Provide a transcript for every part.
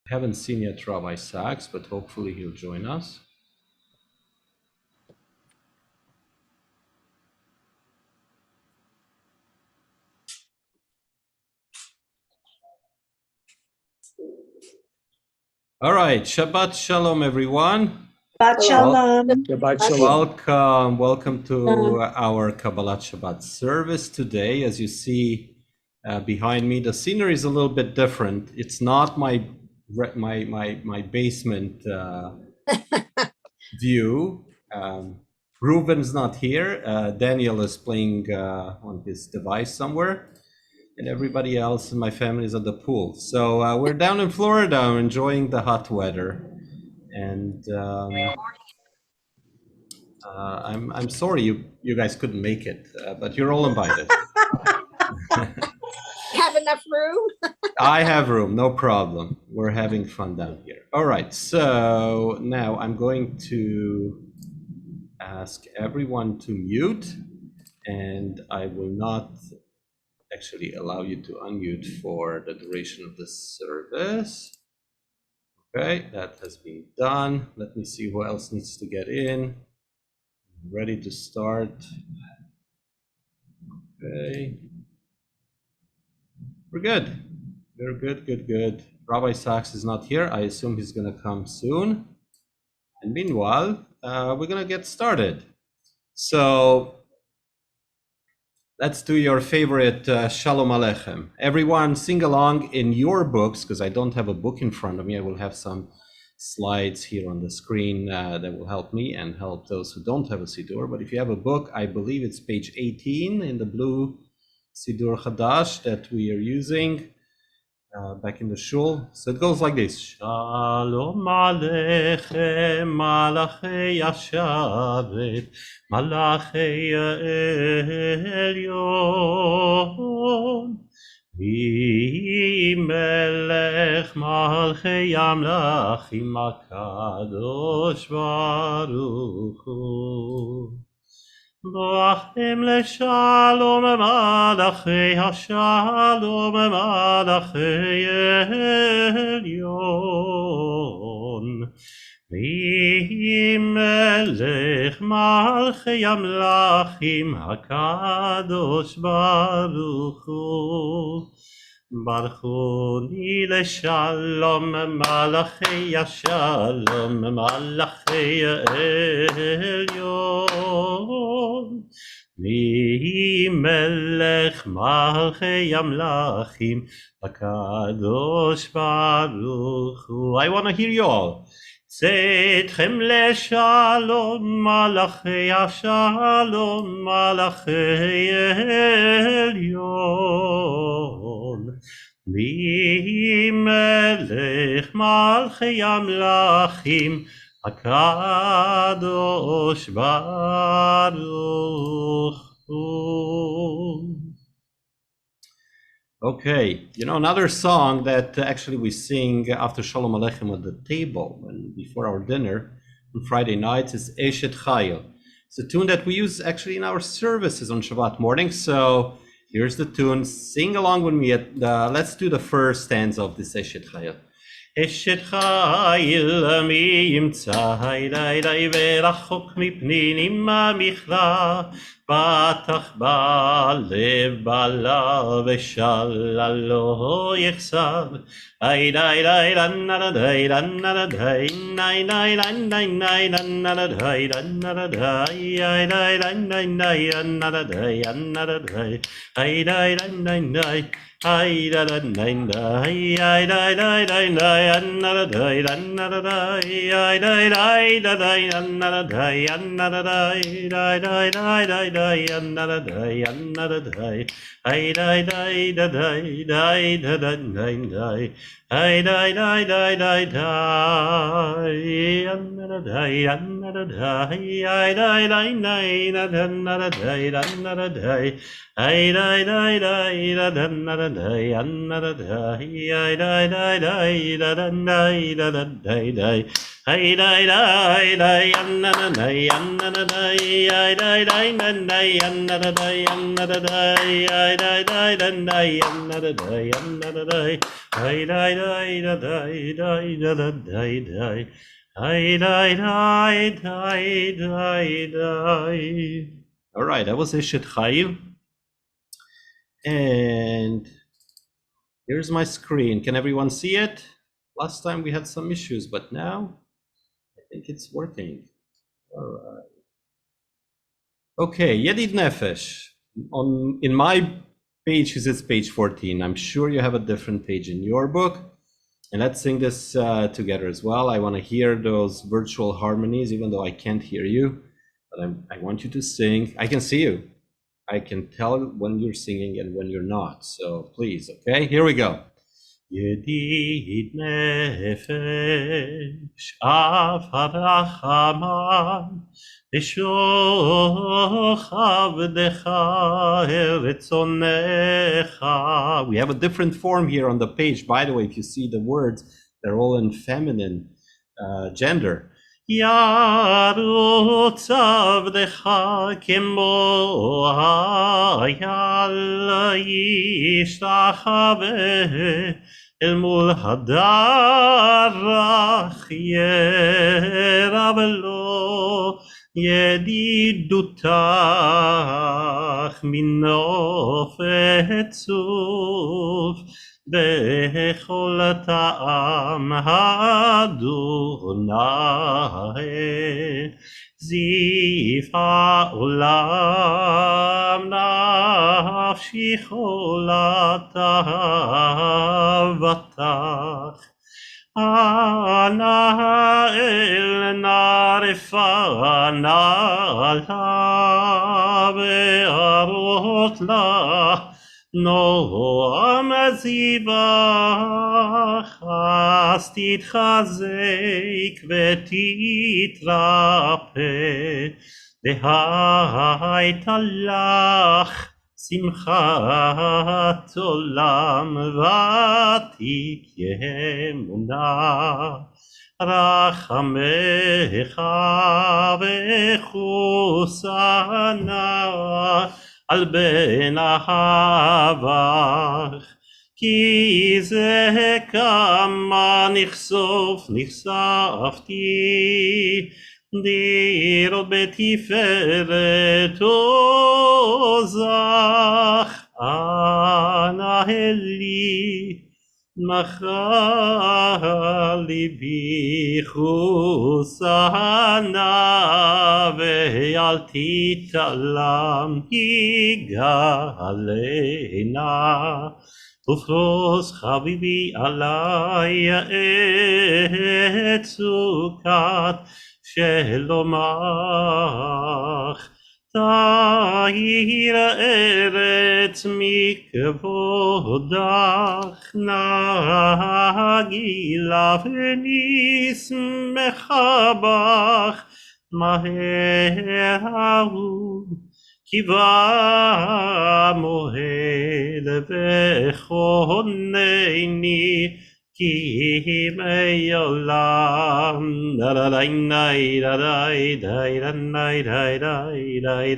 I haven't seen yet Rabbi Sachs, but hopefully he'll join us. All right, Shabbat Shalom, everyone. Shabbat Shalom. Shabbat Shalom. Welcome to our Kabbalat Shabbat service today. As you see behind me, the scenery is a little bit different. It's not my basement view. Reuven's not here. Daniel is playing on his device somewhere. And everybody else in my family is at the pool. So we're down in Florida enjoying the hot weather. And I'm sorry you guys couldn't make it, but you're all invited. Have enough room? I have room, no problem. We're having fun down here. All right, so now I'm going to ask everyone to mute, and I will not actually allow you to unmute for the duration of this service. Okay, that has been done. Let me see who else needs to get in. Ready to start. Okay. We're good. We're good. Rabbi Sachs is not here. I assume he's going to come soon. And meanwhile, we're going to get started. So let's do your favorite Shalom Aleichem. Everyone sing along in your books, because I don't have a book in front of me. I will have some slides here on the screen that will help me and help those who don't have a Siddur. But if you have a book, I believe it's page 18 in the blue Siddur Chadash that we are using back in the shul. So it goes like this. Shalom Aleichem, Malachei Hashavet, Malachei Elyon, Melech Malchei Amlachim HaKadosh Baruch Hu. Boachim leshalom malachei hashalom malachei elyon. Melech malchei amlachim hakadosh baruch hu. Barchuni leshalom malachei hashalom malachei elyon. Melech malchei amlachim hakadosh baruch hu. I want to hear you all. Tzedchem leshalom malachei hashalom malachei elyon. Melech malchei amlachim HaKadosh Baruch Hu. Okay, you know, another song that actually we sing after Shalom Aleichem at the table and before our dinner on Friday nights is Eshet Chayil. It's a tune that we use actually in our services on Shabbat morning. So here's the tune. Sing along with me. Let's do the first stanza of this Eshet Chayil. אשת חיל מי ימצא הילי ורחוק מפנינים המכלה פתח בלב בעלה ושאלה לא יחסר הילי לנרדי לנרדי ני ני לני ני לנרדי לנרדי הילי לני ני לנרדי לנרדי הילי לני ני Ay da da da da, ay da da da da, another day, another day, ay da da da da, another day, another day, da da da da da, another day, another day, ay da da da da, da da da da, ay da da da da da, another day, another day, ay da da da, another day, another day. Ay da da da da another day, another day. Ay da da da da da da da da. Hey day day day another day another day day day day another day another day day day day another day another day hey day day day day day day hey day day day day. All right, that was Eshet Chayil, and here's my screen. Can everyone see it? Last time we had some issues, but now I think it's working. All right. Okay, Yedid Nefesh. In my page, because it's page 14. I'm sure you have a different page in your book. And let's sing this together as well. I want to hear those virtual harmonies, even though I can't hear you. But I want you to sing. I can see you. I can tell when you're singing and when you're not. So please, okay? Here we go. Yedid nefesh av harachaman v'shochav decha eretzonecha. We have a different form here on the page. By the way, if you see the words, they're all in feminine gender. Yarutz avdecha kemo hayal yishtachave אל מול הדרך ירב לו ידידותך מנופת צוף בכל טעם אדוני זיף העולם נפשי חולת אהבתך אנא אל נערפה נעלה וארות לה נועם זיווך אז תתחזק ותתרפא והייתה לך שמחת עולם ותהיה אמונה רחמך וחוסנה על בן אהבך כי זה כמה נחשפתי דירות בתפארת עוזך אנא אלי נחה ליבי חוסנה ואל תתעלם יגאלנה ופרוס חביבי עלי את סוכת שלומך תאיר ארץ מכבודך נגילה ונשמחה בך מהר אהוב כי בא מועד וכונני כי מעולם די די די די די די די די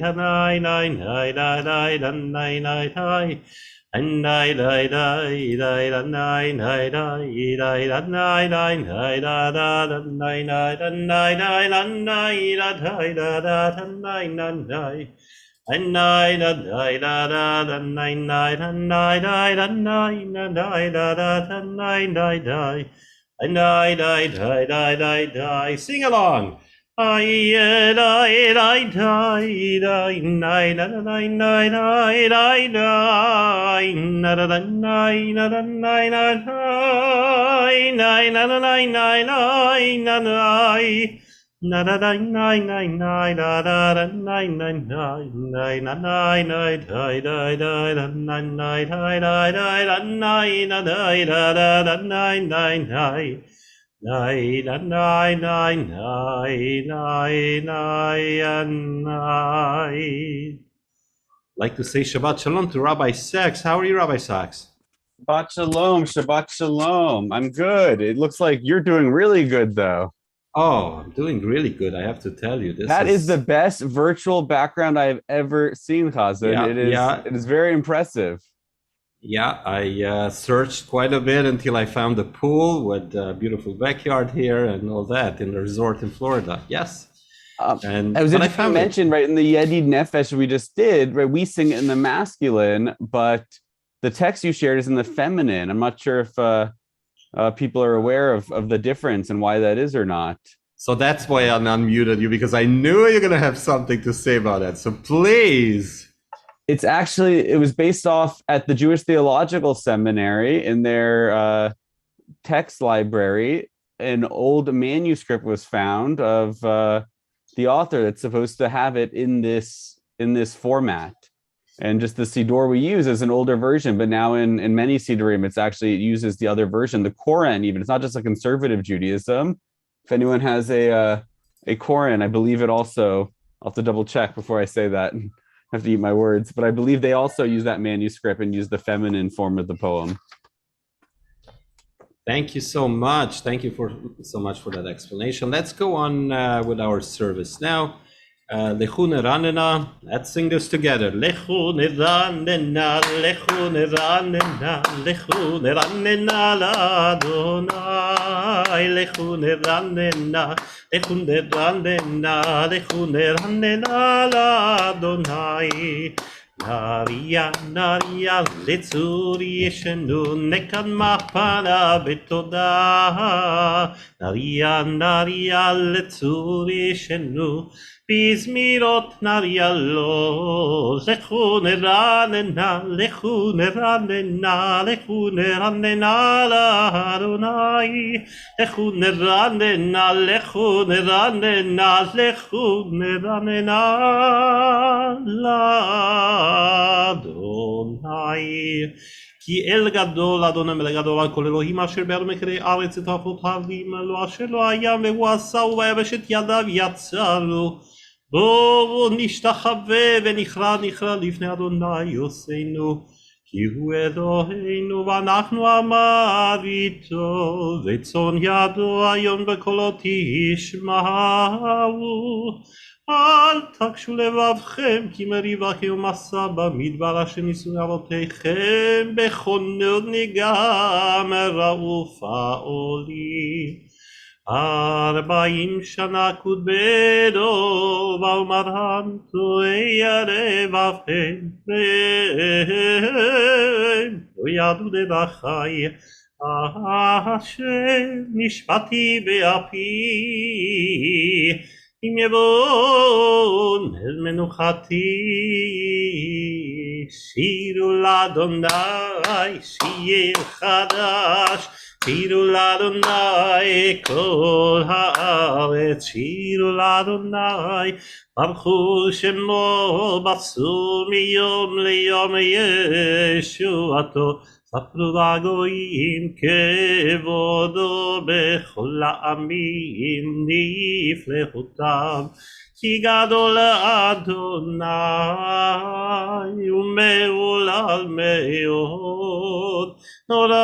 די and nine da da da da da nine nine and nine da da nine da da da da nine da da and nine da da da da da sing along. I da da da da nine da nine nine da da nine da da nine da nine nine da nine nine nine na da da nine nine nine da da da nine nine nine nine nine nine da da da da nine nine da da da nine da da da da nine nine nine nine nine nine nine nine nine. Like to say Shabbat Shalom to Rabbi Sachs. How are you, Rabbi Sachs? Shabbat Shalom, Shabbat Shalom. I'm good. It looks like you're doing really good, though. Oh, I'm doing really good. I have to tell you, That is the best virtual background I've ever seen, Chazan. Yeah. It is very impressive. Yeah, I searched quite a bit until I found a pool with a beautiful backyard here and all that in the resort in Florida. Yes. I was But I interested to found it. mention, right, in the Yedid Nefesh we just did, right, we sing it in the masculine, but the text you shared is in the feminine. I'm not sure if people are aware of the difference and why that is or not. So that's why I unmuted you, because I knew you're going to have something to say about that. So please. It's actually, it was based off at the Jewish Theological Seminary in their text library. An old manuscript was found of the author that's supposed to have it in this format. And just the Siddur we use is an older version, but now in many Siddurim, it uses the other version, the Koran even. It's not just a conservative Judaism. If anyone has a Koran, I believe it also, I'll have to double check before I say that. I have to eat my words, but I believe they also use that manuscript and use the feminine form of the poem. Thank you so much. Thank you so much for that explanation. Let's go on with our service now. Lechu neranena. Let's sing this together. Lechu neranena, lechu neranena, lechu neranena l'Adonai. Lechu neranena, lechu neranena, lechu neranena l'Adonai. Naria, Naria, Letsuri Yeshenu, Nekan Mapana Betoda. Naria, Naria, Letsuri Yeshenu, Bizmirot Naria lo. Lechu neranena, lechu neranena, lechu neranena l'Adonai. Lechu neranena, lechu neranena, lechu neranena l'Adonai. כי אל גדול אדוני מלך גדול על כל אלוהים אשר באר מקרי ארץ את אבותיו לו אשר לא היה והוא עשה וביבש את ידיו יצרו. בואו נשתחווה ונכרע לפני אדוני עושנו, כי הוא אלוהינו ואנחנו עמיו איתו, וצאן ידו היום בקולו תשמעו. אל תקשו לבבכם כי מריבכם ומסע במדבר אשר ניסו אבותיכם בכוננות נגמר ופעולי. 40 שנה כודברו ואומרם טועי רבבכם לא ידעו דרכי אשר נשבעתי באפי. אם יבוא אל מנוחתי שירו לאדוני שיר חדש. שירו לאדוני כל הארץ, שירו לאדוני ברכו שמו בסור מיום ליום ישועתו. ספרו לגויים כבודו בכל העמים נפלאותיו. כי גדול אדוני ומהולל מאוד, נורא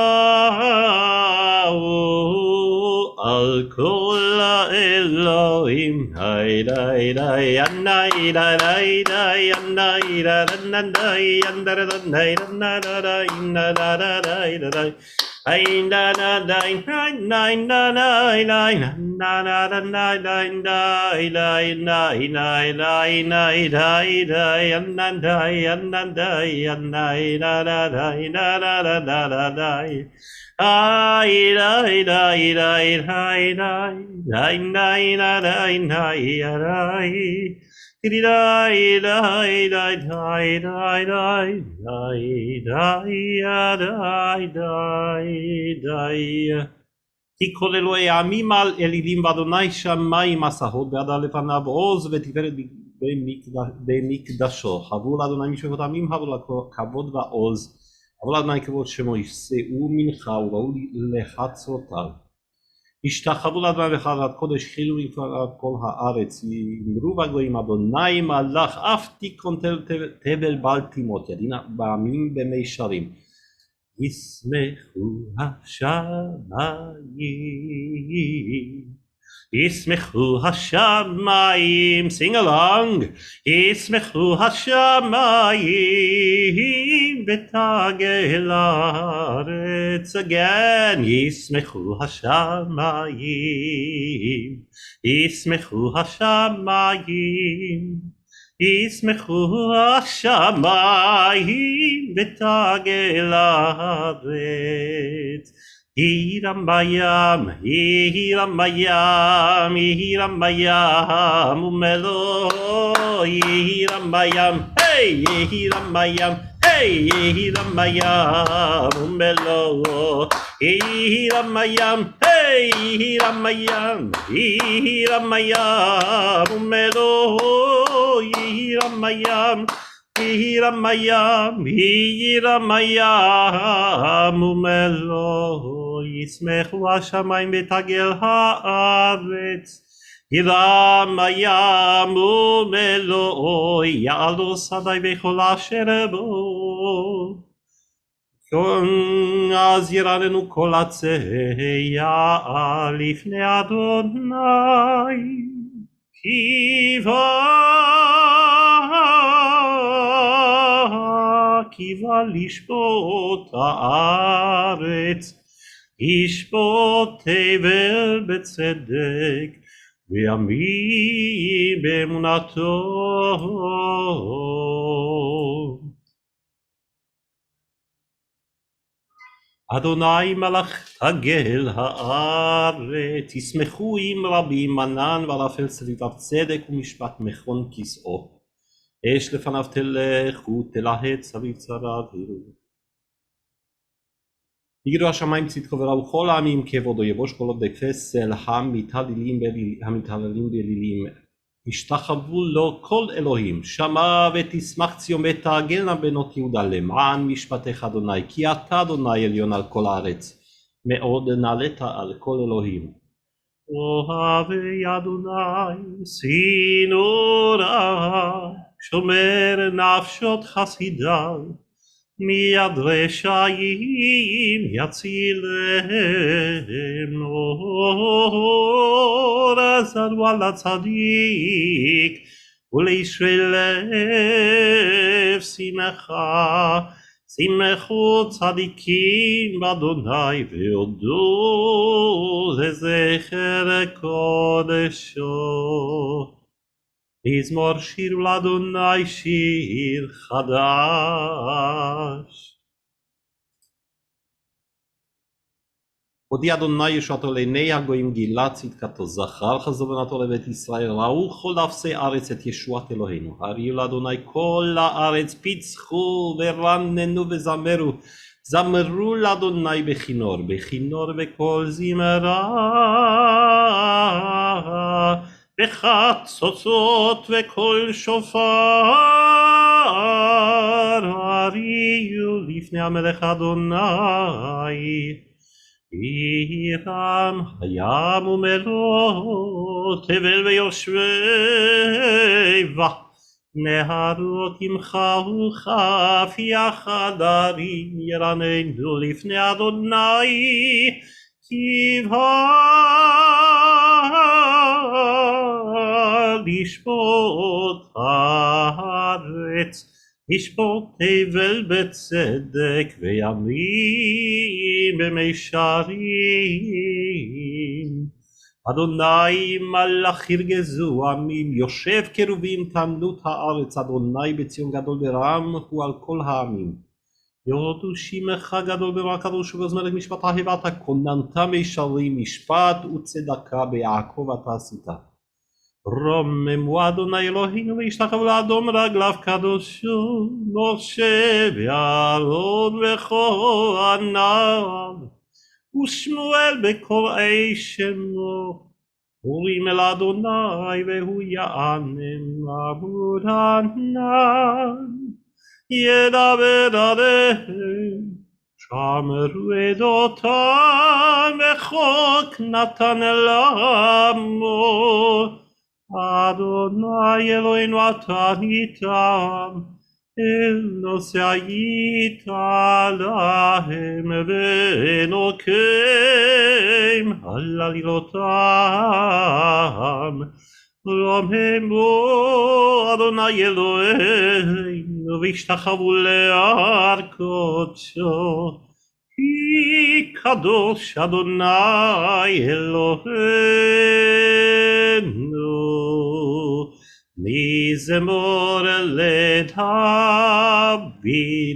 הוא על כל האלוהים. היי די די ינאי די די די ינאי די די ינדר די די די די Ein da da da nein nein da nein nein da da da nein nein da nein nein nein nein nein da da annan da annan da annai da da da da da da da da ai dai dai dai dai dai dai dai dai dai dai Dai dai dai dai dai dai dai dai dai. כי כל אלוהי העמים על אלילים ואדוני שמיים מסעות ועדה לפניו עוז ותפארת במקדשו. הבו לאדוני משפחות העמים, הבו לו כבוד ועוז. הבו לאדוני כבוד שמו, ישאו מנחה ובאו לחצרותיו. השתחוו לאדוני בחרדת קודש, חילו לפניו כל הארץ. אמרו בגויים אדוני מלך, אף תיכון תבל בל תימות, ידין בעמים במישרים. ישמחו השמיים Yismechu hashamayim, sing along. Yismechu hashamayim betagel haaretz again. Yismechu hashamayim. Yismechu hashamayim. Yismechu hashamayim betagel haaretz. Hiram bayam, umelo. Hiram bayam, hey, hiram bayam, hey, hiram bayam, umelo. Hiram bayam, hey, hiram bayam, umelo. Hiram bayam. Hiramayam umelo yismechu hashamayim betagel haaretz. Hiramayam umelo ya'alo sadai v'chol asher bo. אז ירננו כל הציה לפני אדוני קיווה לשפוט הארץ, ישפוט תבל בצדק, וימין באמונתו. אדוני מלך תגל הארץ, ישמחו עם רבים מנן וערפל סביביו צדק ומשפט מכון כסאו. אש לפניו תלך ותלהט סביב צריו יראו. יגידו השמיים צדקו וראו כל העמים כבודו, יבוש כל עובדי כסל המתהללים באלילים. השתחוו לו כל אלוהים, שמע ותשמח ציון ותעגלנה בנות יהודה למען משפטך אדוני, כי אתה אדוני עליון על כל הארץ, מאוד נעלית על כל אלוהים. אוהבי אדוני שנורא, שומר נפשות חסידיו, מיד רשעים יצילם. אור עזרו על הצדיק ולישרי לב שמחה. שמחו צדיקים באדוני והודו לזכר קודשו. מזמור שיר לאדוני שיר חדש. הודיע אדוני ישועתו לעיני הגויים, גילה צדקתו, זכר חסדו לבית ישראל. ראו כל אפסי ארץ את ישועת אלוהינו. הריעו לאדוני כל הארץ, פיצחו ורננו וזמרו. זמרו לאדוני בכינור, בכינור בקול זמרה, בחצוצות וקול שופר. הריעו לפני המלך אדוני. עירם הים ומלוא, תבל ויושביבה, נהרות ימחאו כף יחדרים. ירננו לפני אדוני, קיווה לשפוט הארץ, ישפוט תבל בצדק וימין במישרים. אדוני מלך ירגזו עמים, יושב קרובים תמנות הארץ. אדוני בציון גדול ורם הוא על כל העמים. יודו שמך גדול ורם קדוש ובזמרך משפט אהבת, כוננת מישרים, משפט וצדקה ביעקב אתה עשית. רוממו אדוני אלוהינו וישתחוו לאדום רגליו קדושו, משה ואהרון וכהניו ושמואל בקוראי שמו. קוראים אל אדוני והוא יענם, עמוד ענן ידבר עליהם. שמרו עדותם וחוק נתן לעמו. אדוני אלוהינו אתה איתם, נושא היית להם ונוקם על עלילותם רוממו אדוני אלוהינו והשתחוו להר קודשו כי קדוש אדוני אלוהינו מזמור לדוד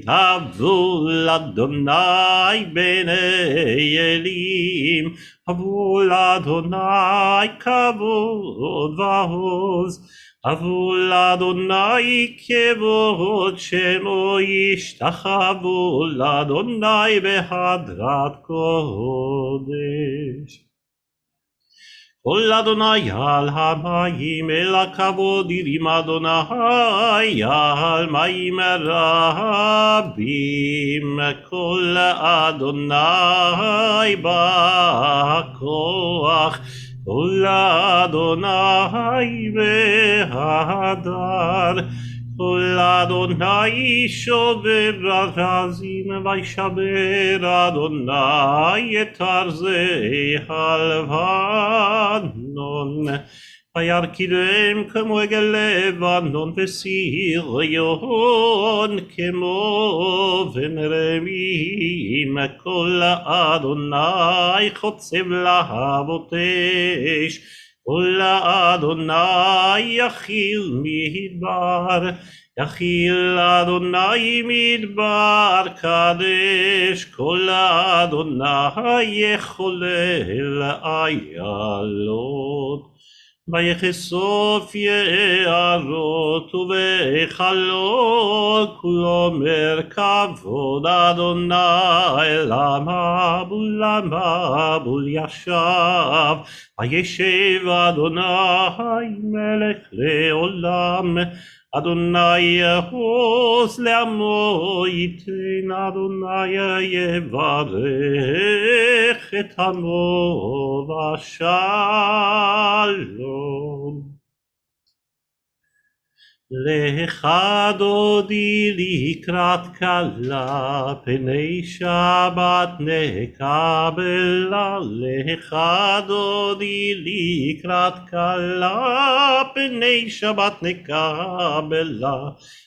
הבו לאדוני בני אלים הבו לאדוני כבוד ועוז הבו לאדוני כבוד שמו ישתחוו לאדוני בהדרת קודש קול אדוני על המים אל הכבוד ירים אדוני על מים רבים קול אדוני בכוח קול אדוני בהדר קול אדוני שובר ארזים וישבר אדוני את ארזי הלבנון וירכיבם כמו עגל לבנון וסיריון כמו בן רמים קול אדוני חוצב להבות אש קול אדוני יכיל מדבר יכיל אדוני מדבר קדש קול אדוני יחולל איילות ויחשוף יערות ובחלות כולו מרכבות אדוני למבול ישב וישב אדוני מלך לעולם אדוני יחוס לעמו ייתן אדוני יברך את עמו בשלום לך דודי לקראת כלה פני שבת נקבלה לך דודי לקראת כלה פני שבת נקבלה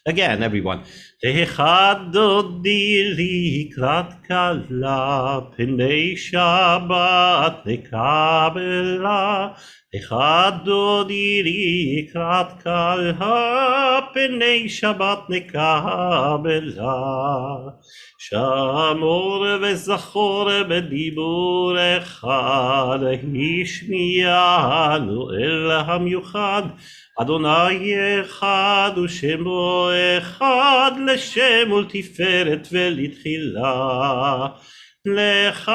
again everyone לך דודי לקראת כלה פני שבת נקבלה לך דודי לקראת כלה פני שבת נקבלה שמור וזכור בדיבור אחד השמיענו אל המיוחד אדוני אחד ושמו אחד לשם ולתפארת ולתחילה לך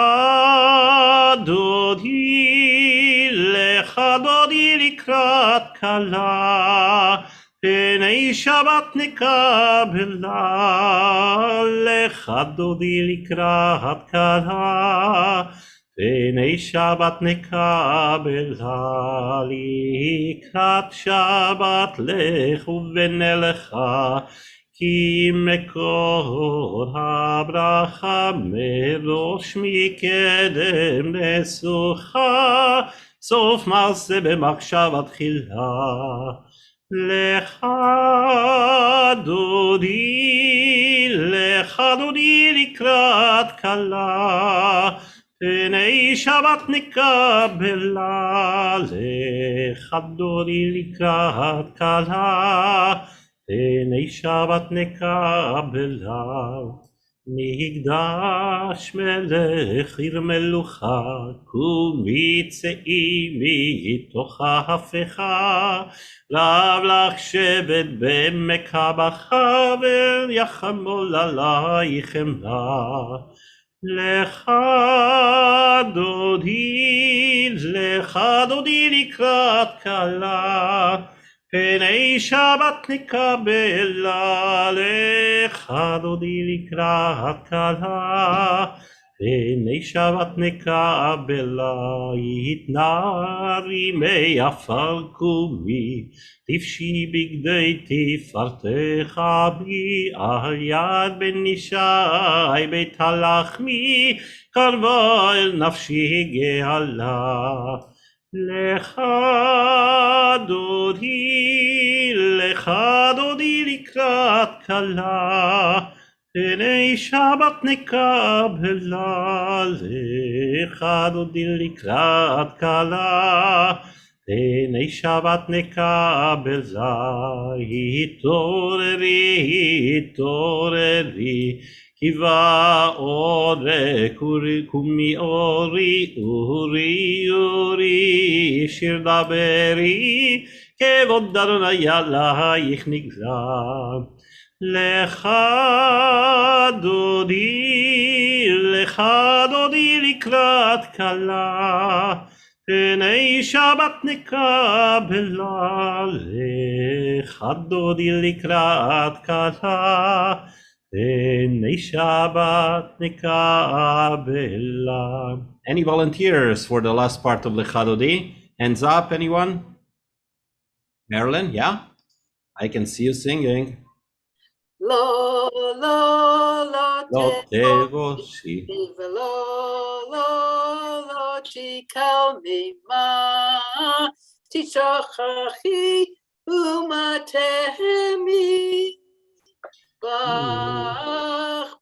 דודי לקראת כלה פני שבת נקבלה לך דודי לקראת כלה פני שבת נקבלה לקראת שבת לך ונלכה כי מקור הברכה מראש מקדם נסוכה סוף מעשה במחשבה תחילה לך דודי לקראת כלה פני שבת נקבלה לך דודי לקראת כלה פני שבת נקבלה מקדש מלך עיר מלוכה קומי צאי מתוך ההפכה רב לך שבט בעמק הבכה ויחמול עלייך חמלה לך דודי לקראת כלה פני שבת נקבלה לך דודי לקראת כלה Nei Shabbat nekabela yitnari me afal kumi tifshi bigdei tifartecha bi al yad ben nishai beit halachmi karva el nafshi gehala lecha dodi likrat kala Nei Shabbat nekabela lecha dodi likrat kala Nei Shabbat nekabela hitoreri kiva ore kumi uri shir daberi kevod Adonai alayich nigla Lecha dodi likrat kala Nei Shabbat nekabela Lecha dodi likrat kala Nei Shabbat nekabela. Any volunteers for the last part of Lecha dodi? Hands up, anyone? Marilyn, yeah? I can see you singing. Lo tevoshi lo tikal mima tishachachi umatehemi bach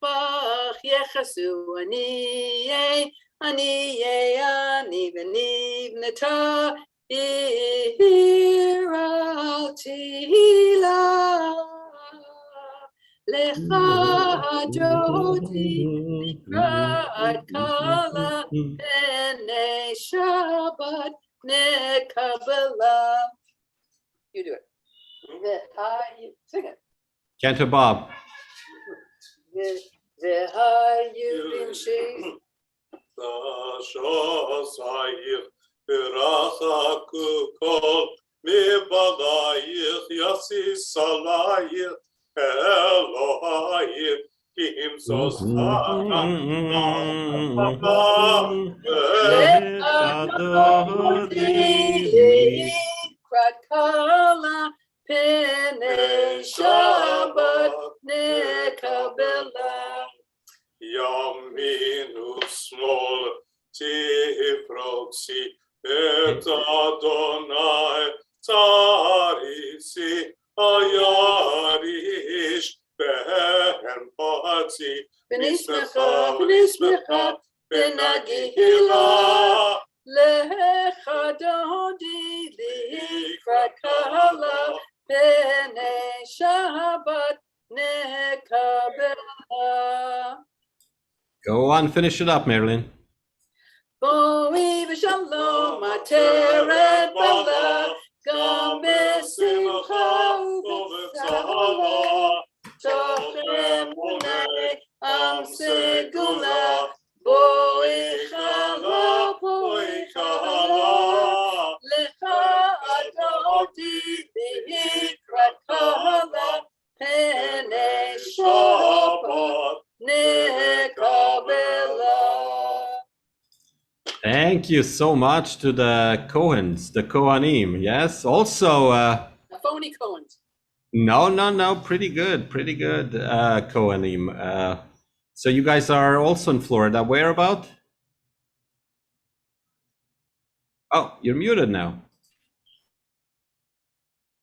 yechasu ani v'nivneta iraltila Lecha dodi likrat kala Nei Shabbat nekabela. You do it. Sing it. Cantor Bob. V'hayivim shi Shasayich v'rachaku kol mibalayich yasis salayich Elohayim kim sosana likrat kala Penei Shabbat nekabela. Yaminu smol tifroksi et Adonai tarisi ayarish ben patzi V'nismecha v'nagihila lecha dodi likrat kala Penei Shabbat nekabela. Go on, finish it up, Marilyn. Boi v'shalom ateret bala gam b'simcha u'b'tzala tochem unei am segula boi chala lecha adoti likrat kala Penei Shabbat nekabela. Thank you so much to the Cohens, the Kohanim. Yes, also. The phony Cohens. No. Pretty good, Kohanim. So you guys are also in Florida. Where about? Oh, you're muted now.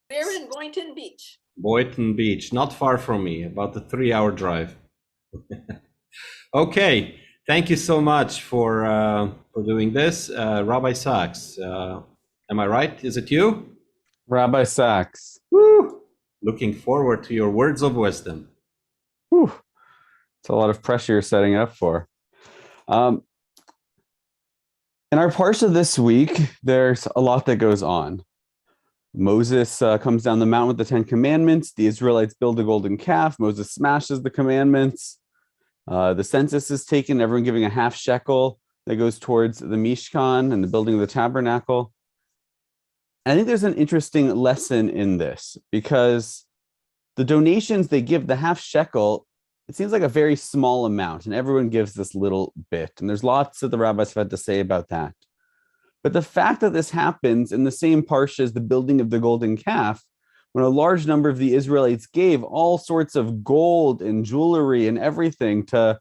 We're in Boynton Beach. Boynton Beach, not far from me, about a 3-hour drive. Okay, thank you so much for doing this. Rabbi Sachs, am I right? Is it you? Rabbi Sachs. Woo! Looking forward to your words of wisdom. Whew. It's a lot of pressure you're setting up for. In our parsha this week, there's a lot that goes on. Moses comes down the mountain with the 10 commandments. The Israelites build a golden calf. Moses smashes the commandments. The census is taken, everyone giving a half shekel that goes towards the Mishkan and the building of the tabernacle. I think there's an interesting lesson in this because the donations they give, the half shekel, it seems like a very small amount, and everyone gives this little bit. And there's lots that the rabbis have had to say about that. But the fact that this happens in the same parsha as the building of the golden calf, when a large number of the Israelites gave all sorts of gold and jewelry and everything to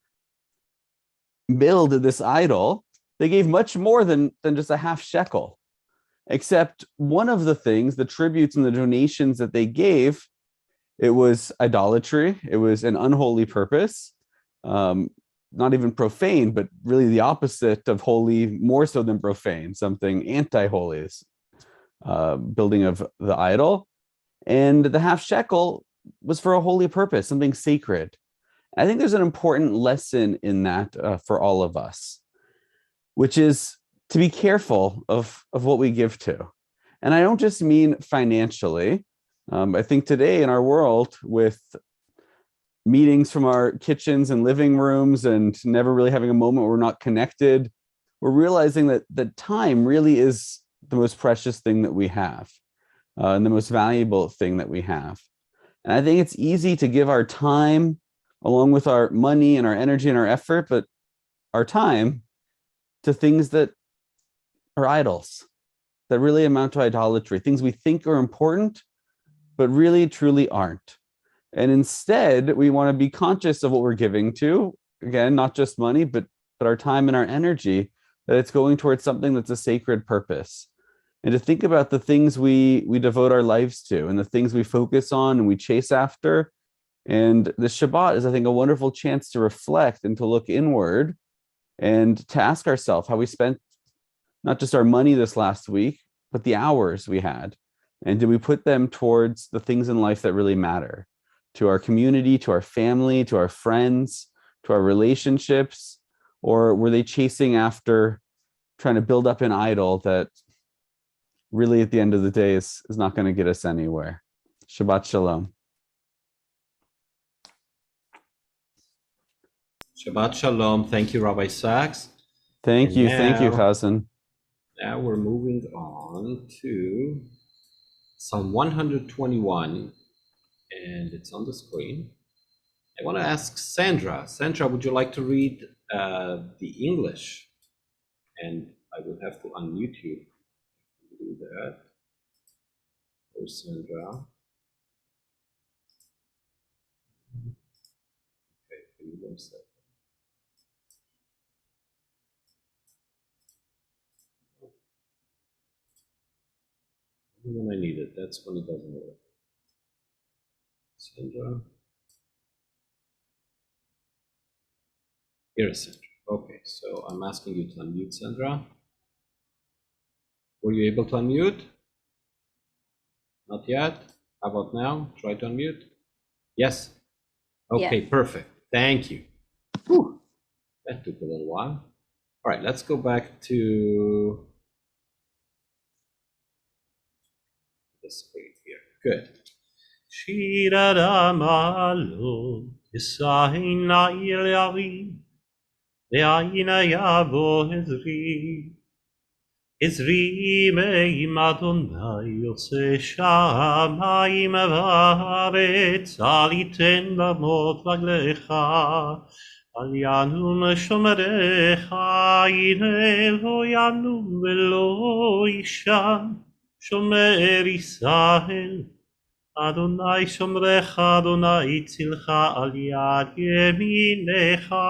build this idol, they gave much more than just a half shekel. Except one of the things, the tributes and the donations that they gave, it was idolatry. It was an unholy purpose, not even profane, but really the opposite of holy, more so than profane, something anti-holy, building of the idol. And the half shekel was for a holy purpose, something sacred. I think there's an important lesson in that for all of us, which is to be careful of what we give to. And I don't just mean financially. I think today in our world, with meetings from our kitchens and living rooms and never really having a moment where we're not connected, we're realizing that time really is the most precious thing that we have, and the most valuable thing that we have. And I think it's easy to give our time along with our money and our energy and our effort, but our time to things that are idols, that really amount to idolatry, things we think are important, but really truly aren't. And instead, we want to be conscious of what we're giving to, again, not just money, but our time and our energy, that it's going towards something that's a sacred purpose. And to think about the things we devote our lives to and the things we focus on and we chase after. And the Shabbat is, I think, a wonderful chance to reflect and to look inward and to ask ourselves how we spent not just our money this last week, but the hours we had. And did we put them towards the things in life that really matter? To our community, to our family, to our friends, to our relationships? Or were they chasing after trying to build up an idol that really at the end of the day is not going to get us anywhere? Shabbat Shalom. Shabbat Shalom. Thank you, Rabbi Sachs. Thank you, now- Chazan. Now we're moving on to Psalm 121, and it's on the screen. I want to ask Sandra. Sandra, would you like to read the English? And I will have to unmute you to do that. There's Sandra. Okay, give me 1 second. When I need it, that's when it doesn't work. Sandra. Here is Sandra. Okay, so I'm asking you to unmute, Sandra. Were you able to unmute? Not yet. How about now? Try to unmute. Yes. Okay, perfect. Thank you. Whew. That took a little while. All right, let's go back to the screen here. Good. Shira Ramalo, Isaina Ilavi, Leaina Yavo Ezri, Ezri Meim Adonai, Yose Shamayim Varetz, Aliten Bamot Vaglecha, Al Yanum Shomerecha, Ine Lo Yanum Velo Ishan, Shomer Israel, Adonai Shomrecha, Adonai Tzilcha, Al Yad Yeminecha,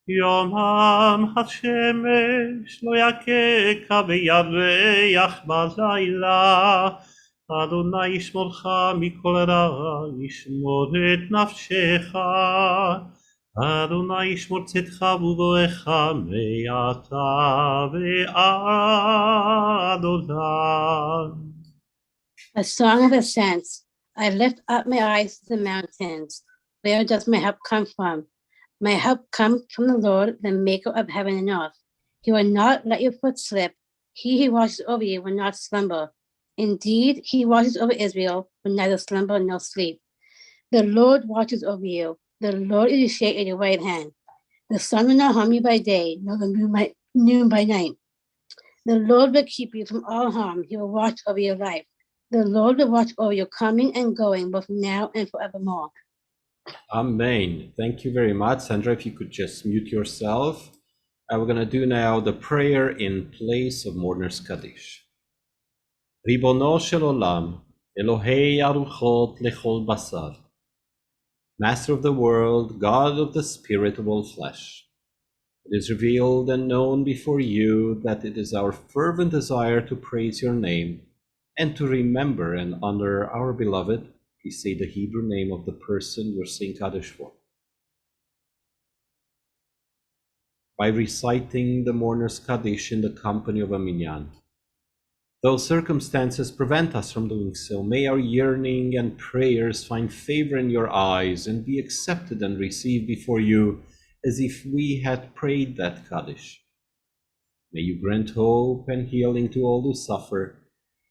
Yomam HaShemesh Lo Yakeka Ve'yareach Balayla, Adonai Yishmorcha Mikol Ra, Yishmor et Nafshecha, Adonai Yishmor Tzedcha V'Vorecha Me'ata Ve'ad Olam. A song of ascents. I lift up my eyes to the mountains. Where does my help come from? My help comes from the Lord, the maker of heaven and earth. He will not let your foot slip. He who watches over you will not slumber. Indeed, he watches over Israel, will neither slumber nor sleep. The Lord watches over you. The Lord is your shade at your right hand. The sun will not harm you by day, nor the noon by night. The Lord will keep you from all harm. He will watch over your life. The Lord will watch over your coming and going, both now and forevermore. Amen. Thank you very much. Sandra, if you could just mute yourself. We're going to do now the prayer in place of Mourner's Kaddish. Ribono shel olam, Elohei aruchot lechol basar. Master of the world, God of the spirit of all flesh. It is revealed and known before you that it is our fervent desire to praise your name and to remember and honor our beloved. Please say the Hebrew name of the person you're saying Kaddish for. By reciting the Mourner's Kaddish in the company of a minyan. Though circumstances prevent us from doing so, may our yearning and prayers find favor in your eyes and be accepted and received before you as if we had prayed that Kaddish. May you grant hope and healing to all who suffer,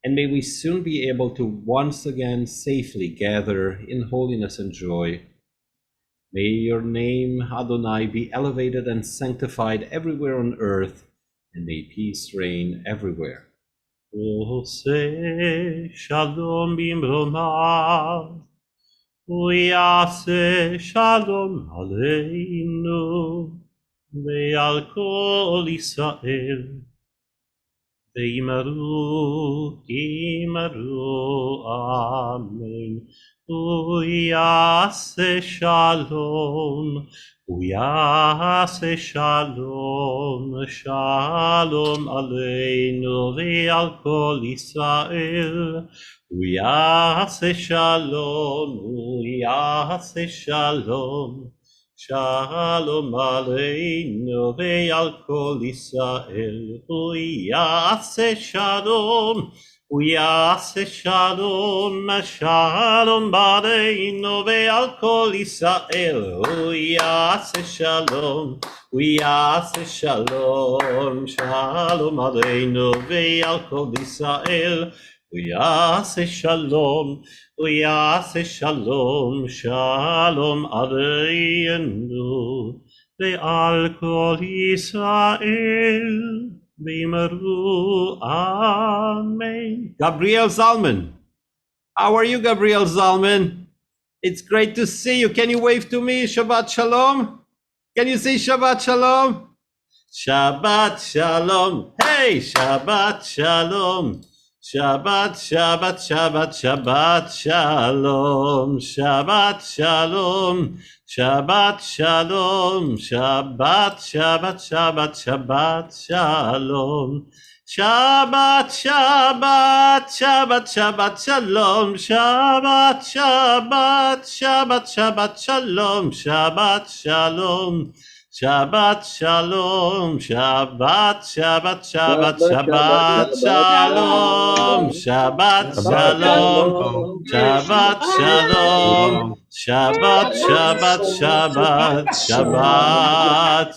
and may we soon be able to once again safely gather in holiness and joy. May your name, Adonai, be elevated and sanctified everywhere on earth, and may peace reign everywhere. Ose shalom bimromav, uyase shalom aleinu, ve'al kol Yisrael, ve'imaru imaru amen. Uyase shalom, uyase shalom, shalom aleinu ve'al kol Yisrael. Uyase shalom, uyase shalom, shalom aleinu ve'al kol Yisrael. Uyase shalom. Uyase shalom, shalom aleinu ve'al kol Yisrael. Uyase shalom, uyase shalom, shalom aleinu ve'al kol Yisrael. Uyase shalom, uyase shalom, shalom aleinu ve'al kol Yisrael. Bimaru, amen. Gabriel Zalman. How are you, Gabriel Zalman? It's great to see you. Can you wave to me? Shabbat Shalom. Can you say Shabbat Shalom? Shabbat Shalom. Hey, Shabbat Shalom. Shabbat, Shabbat, Shabbat, Shabbat Shalom. Shabbat Shalom. Shabbat Shalom, Shabbat, Shabbat, Shabbat, Shabbat Shalom. Shabbat, Shabbat, Shabbat, Shabbat Shalom. Shabbat, Shabbat, Shabbat, Shabbat Shalom. Shabbat Shalom. Shabbat Shalom, Shabbat, Shabbat, Shabbat, Shabbat Shalom, Shabbat Shalom, Shabbat Shalom, Shabbat, Shabbat, Shabbat, Shabbat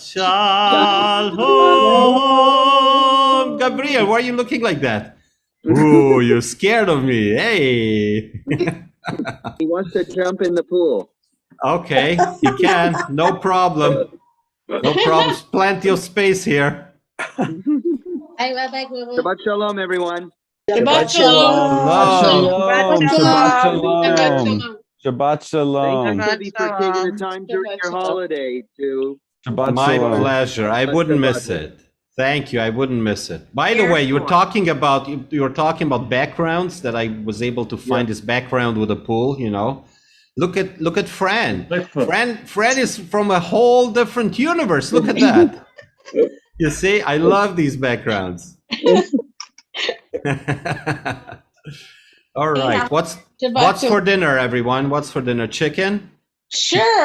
Shalom. Gabriel, why are you looking like that? Ooh, you're scared of me. Hey. He wants to jump in the pool. Okay, you can. No problem. No problem. Plenty of space here. Shabbat shalom, everyone. Shabbat shalom. Shabbat shalom. Shabbat Thank shalom. you, Tibi, for taking the time during your holiday to. Shabbat My shalom. pleasure. I wouldn't miss it. Thank you. I wouldn't miss it. By the way, you were talking about backgrounds that I was able to find this background with a pool, you know. Look at Fran. Fran is from a whole different universe. Look at that. You see, I love these backgrounds. All right. What's for dinner, everyone? What's for dinner? Chicken? Sure.